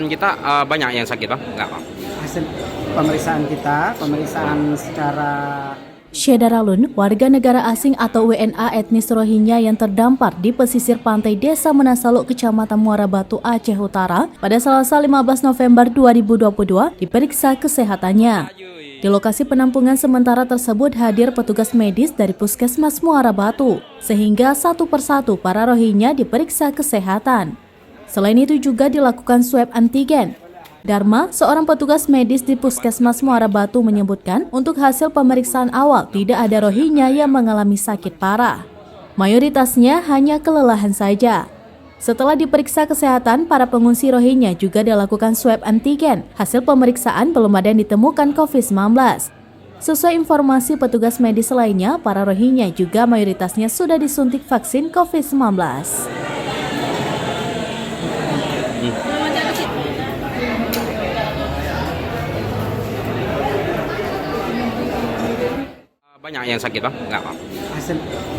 Kita banyak yang sakit, Bang? Enggak, Bang. Hasil pemeriksaan kita, pemeriksaan secara Syedaralun, warga negara asing atau WNA etnis Rohingya yang terdampar di pesisir pantai Desa Menasaluk, Kecamatan Muara Batu, Aceh Utara, pada Selasa 15 November 2022 diperiksa kesehatannya. Di lokasi penampungan sementara tersebut hadir petugas medis dari Puskesmas Muara Batu, sehingga satu persatu para Rohingya diperiksa kesehatan. Selain itu juga dilakukan swab antigen. Dharma, seorang petugas medis di Puskesmas Muara Batu, menyebutkan untuk hasil pemeriksaan awal tidak ada Rohingya yang mengalami sakit parah. Mayoritasnya hanya kelelahan saja. Setelah diperiksa kesehatan, para pengungsi Rohingya juga dilakukan swab antigen. Hasil pemeriksaan belum ada yang ditemukan COVID-19. Sesuai informasi petugas medis lainnya, para Rohingya juga mayoritasnya sudah disuntik vaksin COVID-19. Banyak yang sakit, Bang? Enggak, Bang. hasil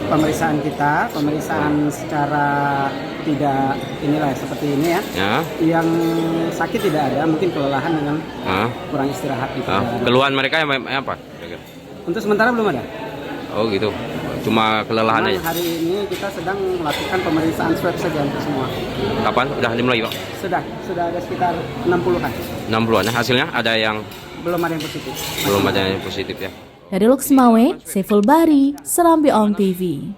pemeriksaan kita, pemeriksaan secara tidak inilah seperti ini ya. Ya. Yang sakit tidak ada, mungkin kelelahan dengan kurang istirahat gitu. Keluhan mereka yang apa? Untuk sementara belum ada. Oh gitu. Cuma kelelahan Memang aja. hari ini kita sedang melakukan pemeriksaan swab saja untuk semua. Kapan? Udah dimulai, Bang? Sudah ada sekitar 60-an. 60-an. Hasilnya ada yang Belum ada yang positif. belum ada yang positif ya. Dari Luxmawe, Saiful Bari, Serambi On TV.